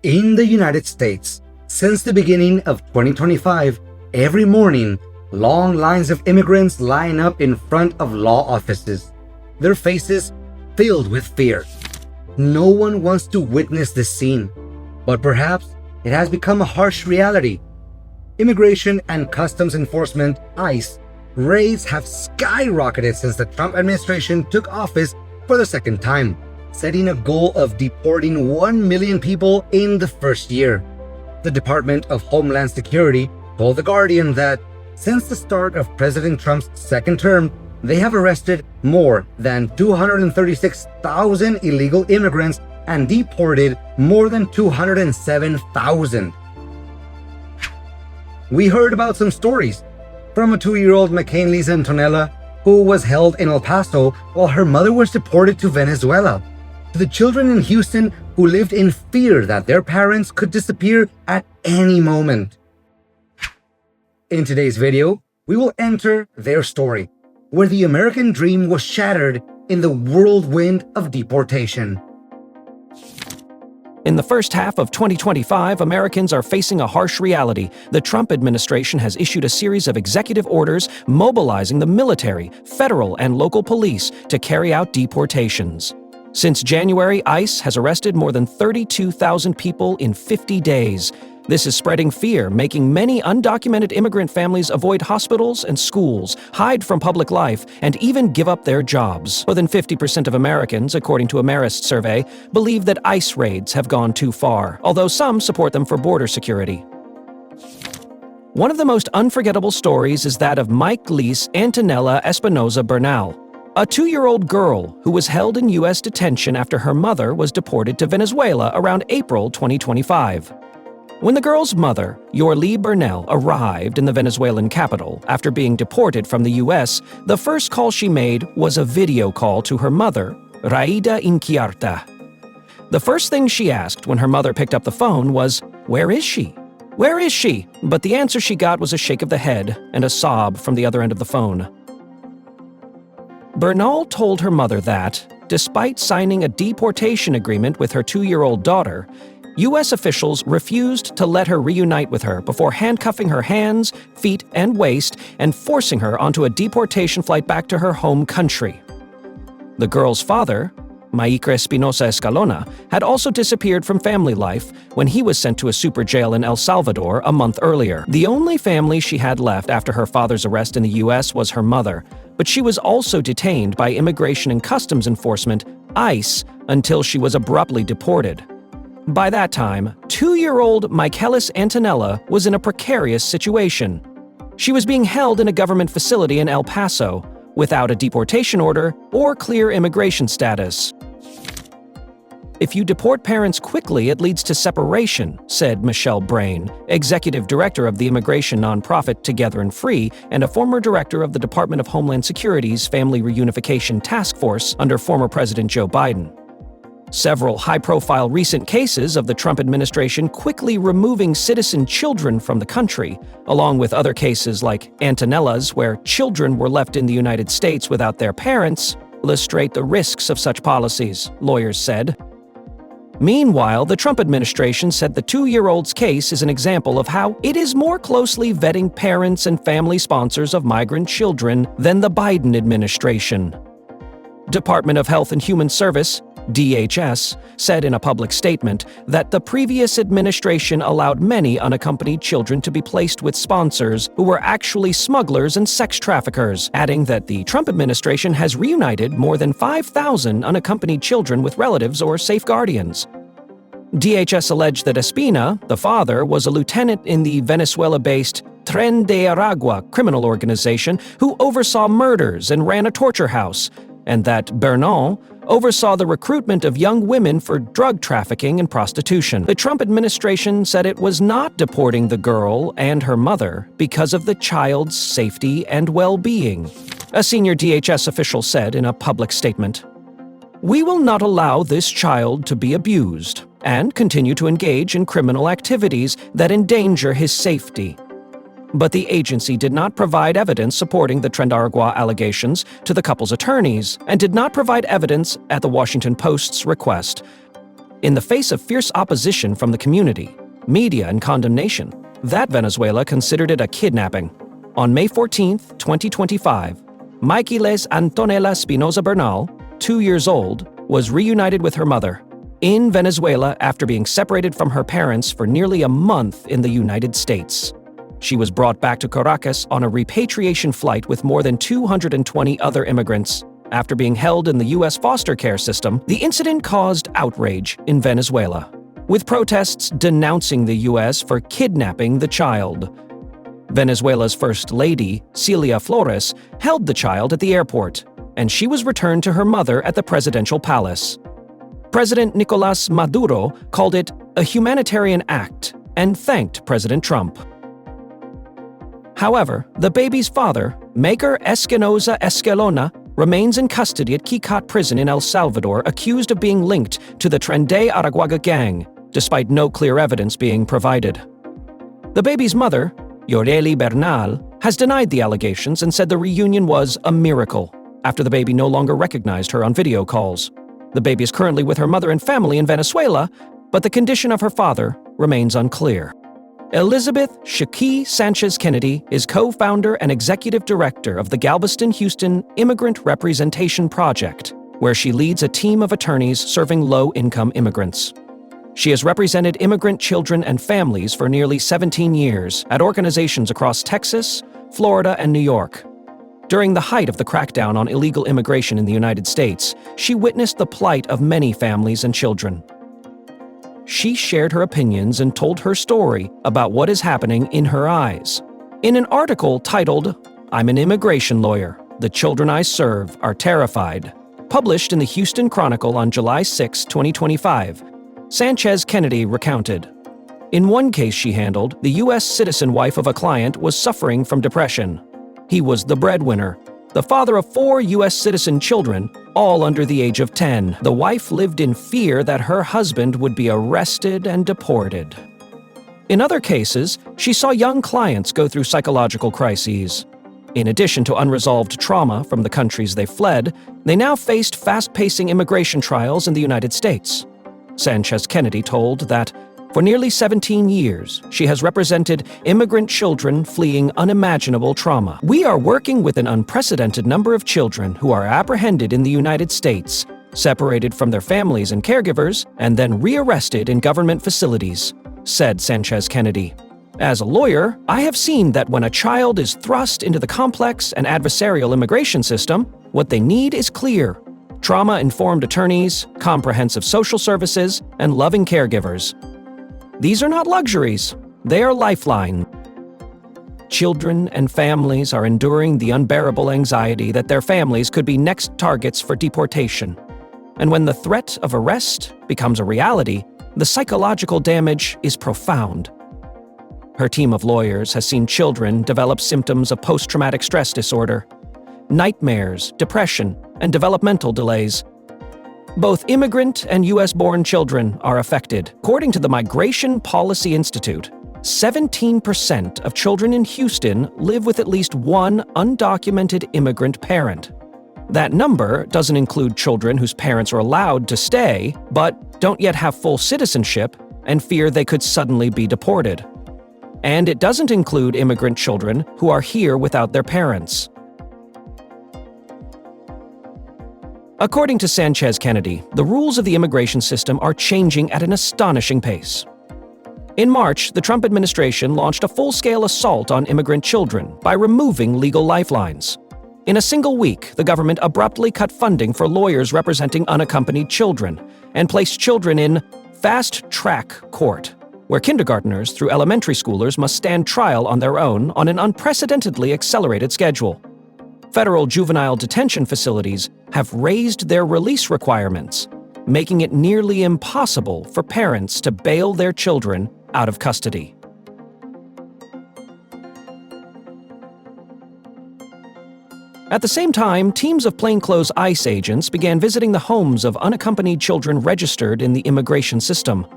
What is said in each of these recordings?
In the United States, since the beginning of 2025, every morning, long lines of immigrants line up in front of law offices, their faces filled with fear. No one wants to witness this scene, but perhaps it has become a harsh reality. Immigration and Customs Enforcement, ICE, raids have skyrocketed since the Trump administration took office for the second time, setting a goal of deporting 1 million people in the first year. The Department of Homeland Security told The Guardian that since the start of President Trump's second term, they have arrested more than 236,000 illegal immigrants and deported more than 207,000. We heard about some stories from a 2-year-old McKinley's Antonella who was held in El Paso while her mother was deported to Venezuela, to the children in Houston who lived in fear that their parents could disappear at any moment. In today's video, we will enter their story, where the American dream was shattered in the whirlwind of deportation. In the first half of 2025, Americans are facing a harsh reality. The Trump administration has issued a series of executive orders mobilizing the military, federal, and local police to carry out deportations. Since January, ICE has arrested more than 32,000 people in 50 days. This is spreading fear, making many undocumented immigrant families avoid hospitals and schools, hide from public life, and even give up their jobs. More than 50% of Americans, according to a Marist survey, believe that ICE raids have gone too far, although some support them for border security. One of the most unforgettable stories is that of Mike Lee's Antonella Espinoza Bernal, a 2-year-old girl who was held in U.S. detention after her mother was deported to Venezuela around April 2025. When the girl's mother, Yorlee Bernal, arrived in the Venezuelan capital after being deported from the U.S., the first call she made was a video call to her mother, Raida Inquiarta. The first thing she asked when her mother picked up the phone was, "Where is she? Where is she?" But the answer she got was a shake of the head and a sob from the other end of the phone. Bernal told her mother that, despite signing a deportation agreement with her 2-year-old daughter, U.S. officials refused to let her reunite with her before handcuffing her hands, feet, and waist and forcing her onto a deportation flight back to her home country. The girl's father, Maikre Espinosa Escalona, had also disappeared from family life when he was sent to a super jail in El Salvador a month earlier. The only family she had left after her father's arrest in the U.S. was her mother, but she was also detained by Immigration and Customs Enforcement, ICE, until she was abruptly deported. By that time, 2-year-old Michaelis Antonella was in a precarious situation. She was being held in a government facility in El Paso, without a deportation order or clear immigration status. "If you deport parents quickly, it leads to separation," said Michelle Brain, executive director of the immigration nonprofit Together and Free and a former director of the Department of Homeland Security's Family Reunification Task Force under former President Joe Biden. Several high-profile recent cases of the Trump administration quickly removing citizen children from the country, along with other cases like Antonella's, where children were left in the United States without their parents, illustrate the risks of such policies, lawyers said. Meanwhile, the Trump administration said the 2-year-old's case is an example of how it is more closely vetting parents and family sponsors of migrant children than the Biden administration. Department of Health and Human Service, DHS, said in a public statement that the previous administration allowed many unaccompanied children to be placed with sponsors who were actually smugglers and sex traffickers, adding that the Trump administration has reunited more than 5,000 unaccompanied children with relatives or safe guardians. DHS alleged that Espina, the father, was a lieutenant in the Venezuela-based Tren de Aragua criminal organization who oversaw murders and ran a torture house, and that Bernal oversaw the recruitment of young women for drug trafficking and prostitution. The Trump administration said it was not deporting the girl and her mother because of the child's safety and well-being. A senior DHS official said in a public statement, "We will not allow this child to be abused and continue to engage in criminal activities that endanger his safety." But the agency did not provide evidence supporting the Trendaragua allegations to the couple's attorneys and did not provide evidence at the Washington Post's request. In the face of fierce opposition from the community, media, and condemnation, that Venezuela considered it a kidnapping. On May 14, 2025, Maiquiles Antonella Espinosa Bernal, 2 years old, was reunited with her mother in Venezuela after being separated from her parents for nearly a month in the United States. She was brought back to Caracas on a repatriation flight with more than 220 other immigrants. After being held in the U.S. foster care system, the incident caused outrage in Venezuela, with protests denouncing the U.S. for kidnapping the child. Venezuela's First Lady, Celia Flores, held the child at the airport, and she was returned to her mother at the presidential palace. President Nicolás Maduro called it a humanitarian act and thanked President Trump. However, the baby's father, Maker Espinosa Escalona, remains in custody at Kikot prison in El Salvador, accused of being linked to the Tren Araguaga gang, despite no clear evidence being provided. The baby's mother, Yoreli Bernal, has denied the allegations and said the reunion was a miracle, after the baby no longer recognized her on video calls. The baby is currently with her mother and family in Venezuela, but the condition of her father remains unclear. Elizabeth Shaki Sanchez Kennedy is co-founder and executive director of the Galveston-Houston Immigrant Representation Project, where she leads a team of attorneys serving low-income immigrants. She has represented immigrant children and families for nearly 17 years at organizations across Texas, Florida, and New York. During the height of the crackdown on illegal immigration in the United States, she witnessed the plight of many families and children. She shared her opinions and told her story about what is happening in her eyes. In an article titled, "I'm an Immigration Lawyer. The Children I Serve Are Terrified," published in the Houston Chronicle on July 6, 2025, Sanchez Kennedy recounted. In one case she handled, the U.S. citizen wife of a client was suffering from depression. He was the breadwinner, the father of 4 U.S. citizen children, all under the age of 10. The wife lived in fear that her husband would be arrested and deported. In other cases, she saw young clients go through psychological crises. In addition to unresolved trauma from the countries they fled, they now faced fast-pacing immigration trials in the United States. Sanchez Kennedy told that, for nearly 17 years, she has represented immigrant children fleeing unimaginable trauma. We are working with an unprecedented number of children who are apprehended in the United States, separated from their families and caregivers, and then rearrested in government facilities, said Sanchez Kennedy. As a lawyer, I have seen that when a child is thrust into the complex and adversarial immigration system, what they need is clear: trauma-informed attorneys, comprehensive social services, and loving caregivers. These are not luxuries, they are lifeline. Children and families are enduring the unbearable anxiety that their families could be next targets for deportation. And when the threat of arrest becomes a reality, the psychological damage is profound. Her team of lawyers has seen children develop symptoms of post-traumatic stress disorder, nightmares, depression, and developmental delays. Both immigrant and U.S.-born children are affected. According to the Migration Policy Institute, 17% of children in Houston live with at least one undocumented immigrant parent. That number doesn't include children whose parents are allowed to stay, but don't yet have full citizenship and fear they could suddenly be deported. And it doesn't include immigrant children who are here without their parents. According to Sanchez Kennedy, the rules of the immigration system are changing at an astonishing pace. In March, the Trump administration launched a full-scale assault on immigrant children by removing legal lifelines. In a single week, the government abruptly cut funding for lawyers representing unaccompanied children and placed children in fast-track court, where kindergartners through elementary schoolers must stand trial on their own on an unprecedentedly accelerated schedule. Federal juvenile detention facilities have raised their release requirements, making it nearly impossible for parents to bail their children out of custody. At the same time, teams of plainclothes ICE agents began visiting the homes of unaccompanied children registered in the immigration system.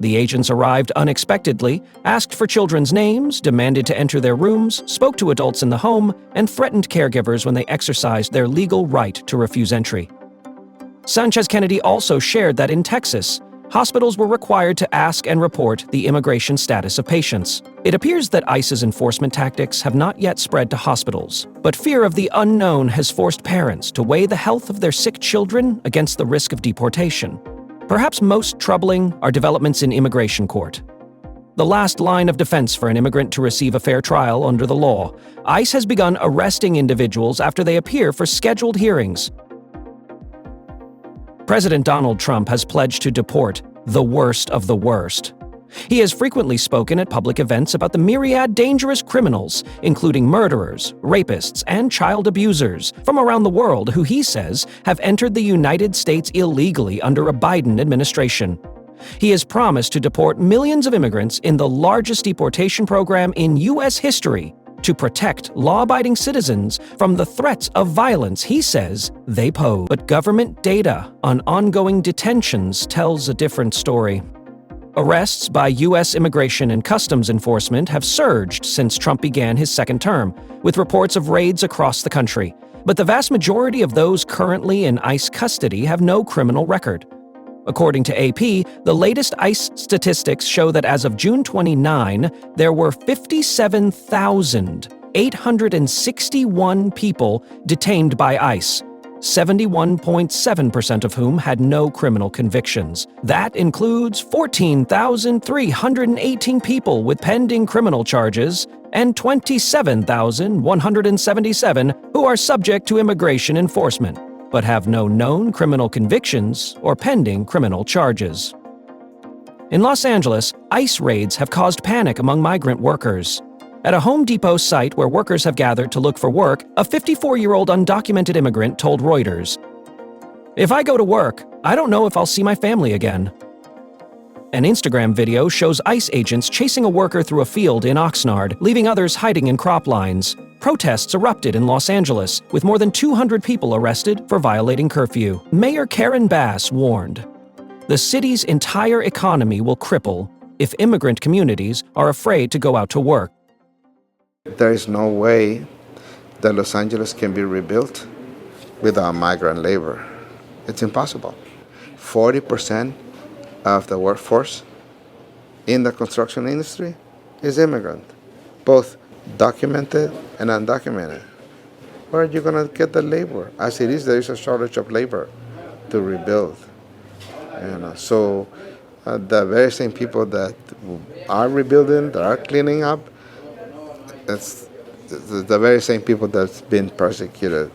The agents arrived unexpectedly, asked for children's names, demanded to enter their rooms, spoke to adults in the home, and threatened caregivers when they exercised their legal right to refuse entry. Sanchez Kennedy also shared that in Texas, hospitals were required to ask and report the immigration status of patients. It appears that ICE's enforcement tactics have not yet spread to hospitals, but fear of the unknown has forced parents to weigh the health of their sick children against the risk of deportation. Perhaps most troubling are developments in immigration court. The last line of defense for an immigrant to receive a fair trial under the law, ICE has begun arresting individuals after they appear for scheduled hearings. President Donald Trump has pledged to deport the worst of the worst. He has frequently spoken at public events about the myriad dangerous criminals, including murderers, rapists, and child abusers from around the world who he says have entered the United States illegally under a Biden administration. He has promised to deport millions of immigrants in the largest deportation program in U.S. history to protect law-abiding citizens from the threats of violence he says they pose. But government data on ongoing detentions tells a different story. Arrests by U.S. Immigration and Customs Enforcement have surged since Trump began his second term, with reports of raids across the country. But the vast majority of those currently in ICE custody have no criminal record. According to AP, the latest ICE statistics show that as of June 29, there were 57,861 people detained by ICE, 71.7% of whom had no criminal convictions. That includes 14,318 people with pending criminal charges and 27,177 who are subject to immigration enforcement, but have no known criminal convictions or pending criminal charges. In Los Angeles, ICE raids have caused panic among migrant workers. At a Home Depot site where workers have gathered to look for work, a 54-year-old undocumented immigrant told Reuters, "If I go to work, I don't know if I'll see my family again." An Instagram video shows ICE agents chasing a worker through a field in Oxnard, leaving others hiding in crop lines. Protests erupted in Los Angeles, with more than 200 people arrested for violating curfew. Mayor Karen Bass warned, "The city's entire economy will cripple if immigrant communities are afraid to go out to work." There is no way that Los Angeles can be rebuilt without migrant labor. It's impossible. 40% of the workforce in the construction industry is immigrant, both documented and undocumented. Where are you going to get the labor? As it is, there is a shortage of labor to rebuild. So the very same people that are rebuilding, that are cleaning up, it's the very same people that's been persecuted.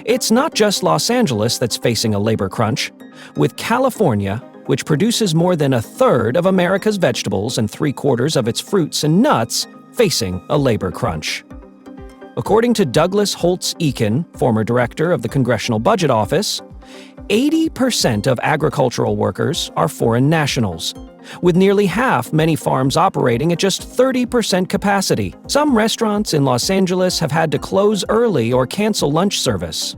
It's not just Los Angeles that's facing a labor crunch. With California, which produces more than a third of America's vegetables and 3/4 of its fruits and nuts, facing a labor crunch. According to Douglas Holtz-Eakin, former director of the Congressional Budget Office, 80% of agricultural workers are foreign nationals, with nearly half many farms operating at just 30% capacity. Some restaurants in Los Angeles have had to close early or cancel lunch service.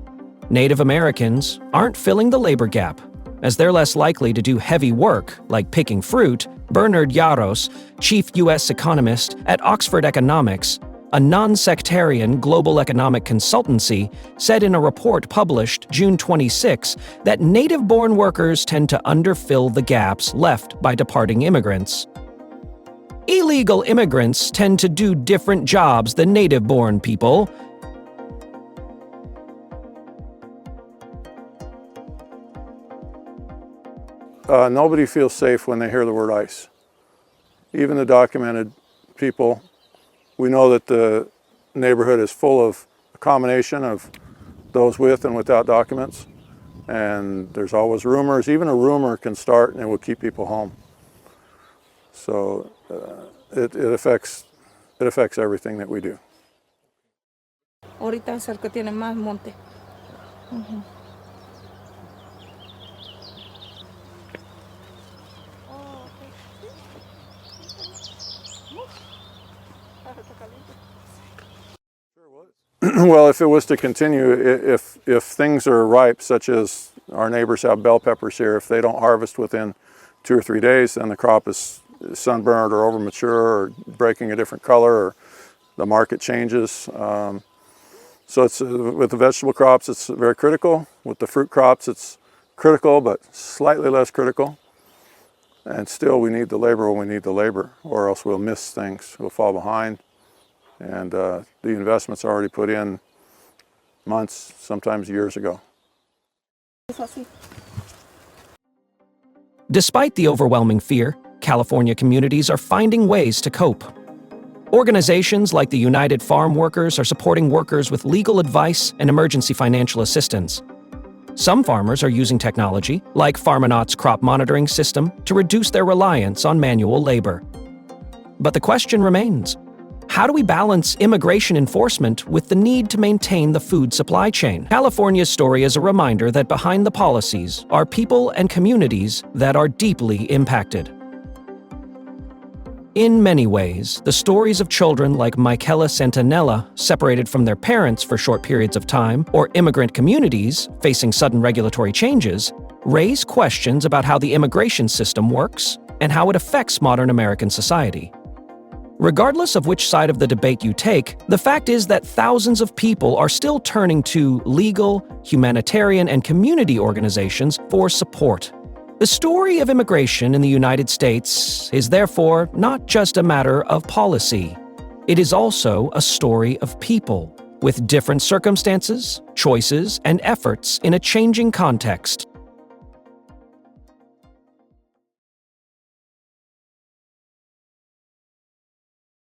Native Americans aren't filling the labor gap, as they're less likely to do heavy work like picking fruit. Bernard Yaros, chief U.S. economist at Oxford Economics, a non-sectarian global economic consultancy, said in a report published June 26 that native-born workers tend to underfill the gaps left by departing immigrants. Illegal immigrants tend to do different jobs than native-born people. Nobody feels safe when they hear the word ICE. Even the documented people. We know that the neighborhood is full of a combination of those with and without documents. And there's always rumors. Even a rumor can start and it will keep people home. So it affects everything that we do. Ahorita es el que tiene más monte. Well, if it was to continue, if things are ripe, such as our neighbors have bell peppers here, if they don't harvest within 2 or 3 days, then the crop is sunburned or over mature or breaking a different color, or the market changes. So it's with the vegetable crops, it's very critical. With the fruit crops, it's critical, but slightly less critical. And still, we need the labor when we need the labor, or else we'll miss things, we'll fall behind. And the investment's already put in months, sometimes years ago. Despite the overwhelming fear, California communities are finding ways to cope. Organizations like the United Farm Workers are supporting workers with legal advice and emergency financial assistance. Some farmers are using technology, like Farmanaut's crop monitoring system, to reduce their reliance on manual labor. But the question remains: how do we balance immigration enforcement with the need to maintain the food supply chain? California's story is a reminder that behind the policies are people and communities that are deeply impacted. In many ways, the stories of children like Michaela Santanella, separated from their parents for short periods of time, or immigrant communities facing sudden regulatory changes, raise questions about how the immigration system works and how it affects modern American society. Regardless of which side of the debate you take, the fact is that thousands of people are still turning to legal, humanitarian, and community organizations for support. The story of immigration in the United States is therefore not just a matter of policy. It is also a story of people, with different circumstances, choices, and efforts in a changing context.